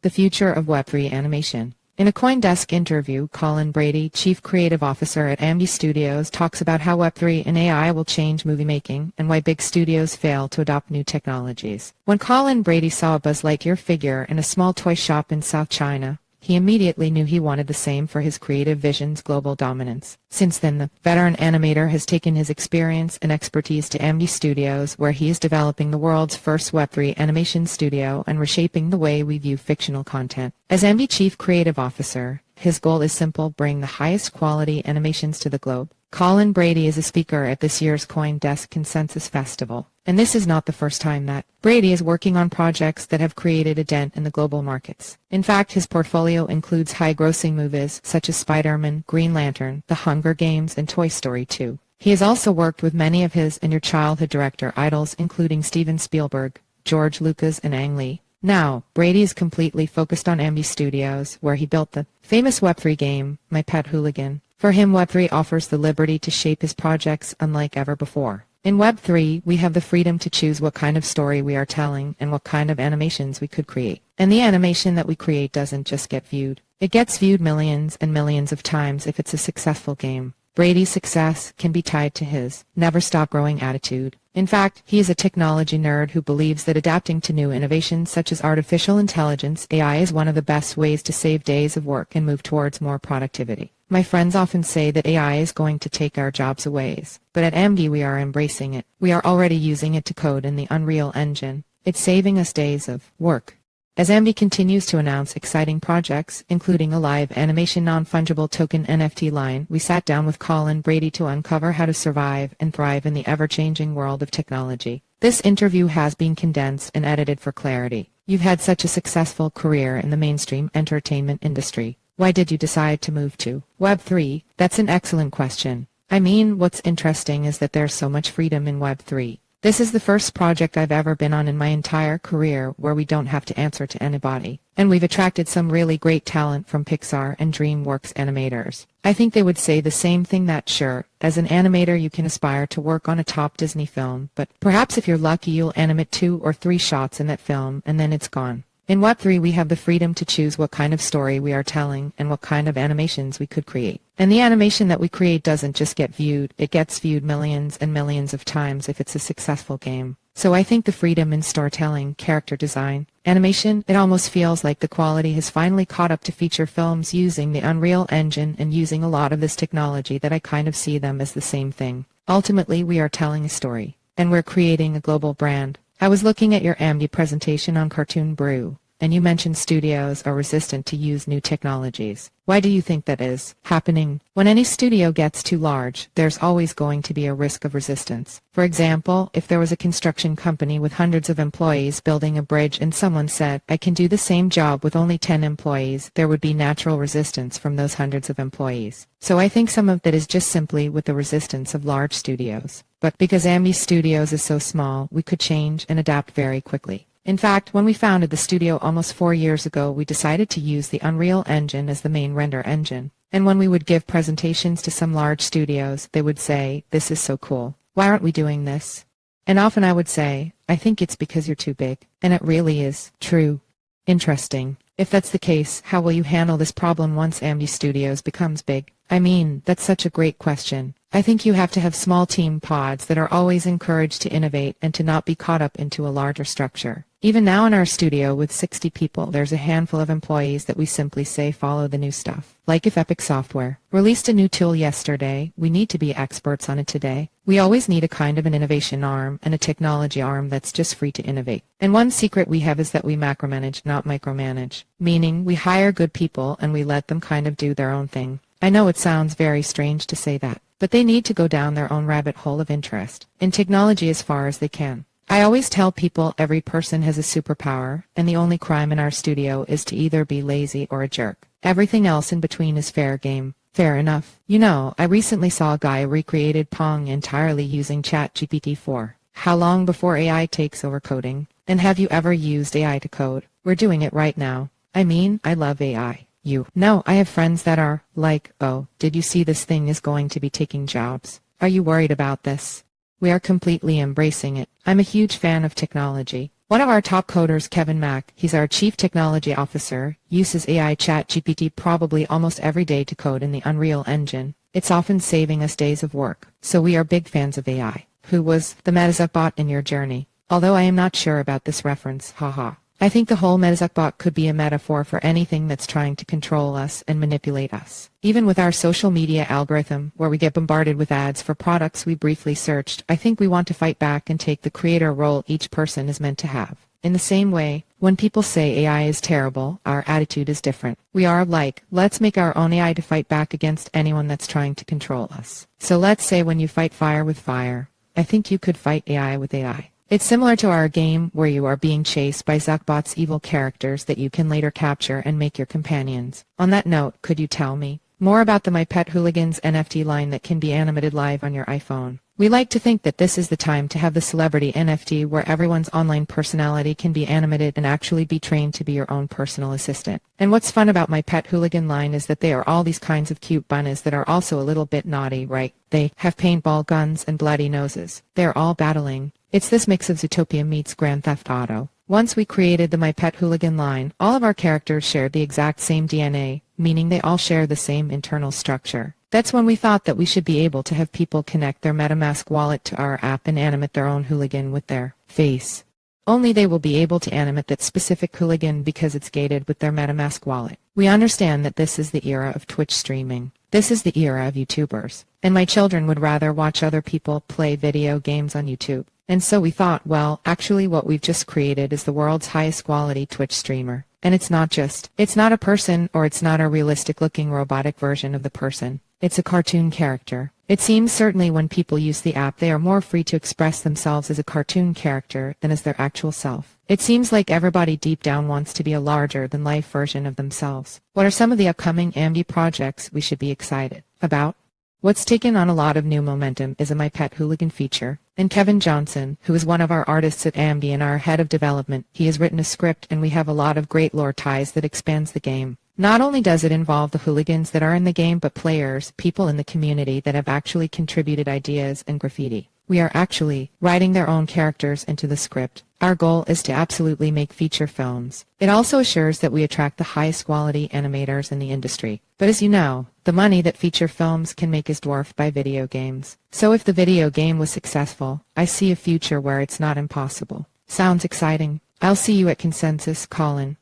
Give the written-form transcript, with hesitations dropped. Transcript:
The future of Web3 animation. In a CoinDesk interview, Colin Brady, Chief Creative Officer at AMGI Studios, talks about how Web3 and AI will change movie making and why big studios fail to adopt new technologies. When Colin Brady saw a Buzz Lightyear figure in a small toy shop in South China, he immediately knew he wanted the same for his creative vision's global dominance. Since then, the veteran animator has taken his experience and expertise to AMGI Studios, where he is developing the world's first Web3 animation studio and reshaping the way we view fictional content. As AMGI Chief Creative Officer, his goal is simple: bring the highest quality animations to the globe. Colin Brady is a speaker at this year's CoinDesk Consensus Festival. And this is not the first time that Brady is working on projects that have created a dent in the global markets. In fact, his portfolio includes high-grossing movies such as Spiderman, Green Lantern, The Hunger Games, and Toy Story 2. He has also worked with many of his and your childhood director idols, including Steven Spielberg, George Lucas, and Ang Lee. Now, Brady is completely focused on AMGI Studios, where he built the famous Web3 game, My Pet Hooligan. For him, Web3 offers the liberty to shape his projects unlike ever before. In Web3, we have the freedom to choose what kind of story we are telling and what kind of animations we could create. And the animation that we create doesn't just get viewed. It gets viewed millions and millions of times if it's a successful game. Brady's success can be tied to his never-stop-growing attitude. In fact, he is a technology nerd who believes that adapting to new innovations such as artificial intelligence (AI) is one of the best ways to save days of work and move towards more productivity. My friends often say that AI is going to take our jobs away, but at AMGI we are embracing it. We are already using it to code in the Unreal Engine. It's saving us days of work. As AMGI continues to announce exciting projects, including a live animation non-fungible token NFT line, we sat down with Colin Brady to uncover how to survive and thrive in the ever-changing world of technology. This interview has been condensed and edited for clarity. You've had such a successful career in the mainstream entertainment industry. Why did you decide to move to Web3? That's an excellent question. I mean, what's interesting is that there's so much freedom in Web3. This is the first project I've ever been on in my entire career where we don't have to answer to anybody. And we've attracted some really great talent from Pixar and DreamWorks animators. I think they would say the same thing, that sure, as an animator you can aspire to work on a top Disney film, but perhaps if you're lucky you'll animate 2 or 3 shots in that film and then it's gone. In Web3 we have the freedom to choose what kind of story we are telling and what kind of animations we could create. And the animation that we create doesn't just get viewed, it gets viewed millions and millions of times if it's a successful game. So I think the freedom in storytelling, character design, animation, it almost feels like the quality has finally caught up to feature films using the Unreal Engine and using a lot of this technology that I kind of see them as the same thing. Ultimately we are telling a story. And we're creating a global brand. I was looking at your AMGI presentation on Cartoon Brew, and you mentioned studios are resistant to use new technologies. Why do you think that is happening? When any studio gets too large, there's always going to be a risk of resistance. For example, if there was a construction company with hundreds of employees building a bridge and someone said, I can do the same job with only 10 employees, there would be natural resistance from those hundreds of employees. So I think some of that is just simply with the resistance of large studios. But because AMGI Studios is so small, we could change and adapt very quickly. In fact, when we founded the studio almost 4 years ago, we decided to use the Unreal Engine as the main render engine. And when we would give presentations to some large studios, they would say, this is so cool. Why aren't we doing this? And often I would say, I think it's because you're too big. And it really is true. Interesting. If that's the case, how will you handle this problem once AMGI Studios becomes big? I mean, that's such a great question. I think you have to have small team pods that are always encouraged to innovate and to not be caught up into a larger structure. Even now in our studio with 60 people, there's a handful of employees that we simply say follow the new stuff. Like if Epic Software released a new tool yesterday, we need to be experts on it today. We always need a kind of an innovation arm and a technology arm that's just free to innovate. And one secret we have is that we macromanage, not micromanage. Meaning we hire good people and we let them kind of do their own thing. I know it sounds very strange to say that, but they need to go down their own rabbit hole of interest in technology as far as they can. I always tell people every person has a superpower, and the only crime in our studio is to either be lazy or a jerk. Everything else in between is fair game. Fair enough. You know, I recently saw a guy recreated Pong entirely using ChatGPT-4. How long before AI takes over coding? And have you ever used AI to code? We're doing it right now. I mean, I love AI. No, I have friends that are like, oh, did you see this thing is going to be taking jobs? Are you worried about this? We are completely embracing it. I'm a huge fan of technology. One of our top coders, Kevin Mack, he's our Chief Technology Officer, uses AI Chat GPT probably almost every day to code in the Unreal Engine. It's often saving us days of work. So we are big fans of AI. Who was the MetaZuckbot in your journey? Although I am not sure about this reference, haha. I think the whole MetaZuckbot could be a metaphor for anything that's trying to control us and manipulate us. Even with our social media algorithm, where we get bombarded with ads for products we briefly searched, I think we want to fight back and take the creator role each person is meant to have. In the same way, when people say AI is terrible, our attitude is different. We are like, let's make our own AI to fight back against anyone that's trying to control us. So let's say when you fight fire with fire, I think you could fight AI with AI. It's similar to our game where you are being chased by Zuckbot's evil characters that you can later capture and make your companions. On that note, could you tell me more about the My Pet Hooligans NFT line that can be animated live on your iPhone? We like to think that this is the time to have the celebrity NFT where everyone's online personality can be animated and actually be trained to be your own personal assistant. And what's fun about My Pet Hooligan line is that they are all these kinds of cute bunnies that are also a little bit naughty, right? They have paintball guns and bloody noses. They're all battling. It's this mix of Zootopia meets Grand Theft Auto. Once we created the My Pet Hooligan line, all of our characters shared the exact same DNA, meaning they all share the same internal structure. That's when we thought that we should be able to have people connect their MetaMask wallet to our app and animate their own hooligan with their face. Only they will be able to animate that specific hooligan because it's gated with their MetaMask wallet. We understand that this is the era of Twitch streaming. This is the era of YouTubers. And my children would rather watch other people play video games on YouTube. And so we thought, well, actually what we've just created is the world's highest quality Twitch streamer. And it's not a person, or it's not a realistic looking robotic version of the person. It's a cartoon character. It seems certainly when people use the app they are more free to express themselves as a cartoon character than as their actual self. It seems like everybody deep down wants to be a larger-than-life version of themselves. What are some of the upcoming AMGI projects we should be excited about? What's taken on a lot of new momentum is a My Pet Hooligan feature. And Kevin Johnson, who is one of our artists at AMGI and our head of development, he has written a script and we have a lot of great lore ties that expands the game. Not only does it involve the hooligans that are in the game, but players, people in the community that have actually contributed ideas and graffiti. We are actually writing their own characters into the script. Our goal is to absolutely make feature films. It also assures that we attract the highest quality animators in the industry. But as you know, the money that feature films can make is dwarfed by video games. So if the video game was successful, I see a future where it's not impossible. Sounds exciting. I'll see you at Consensus, Colin.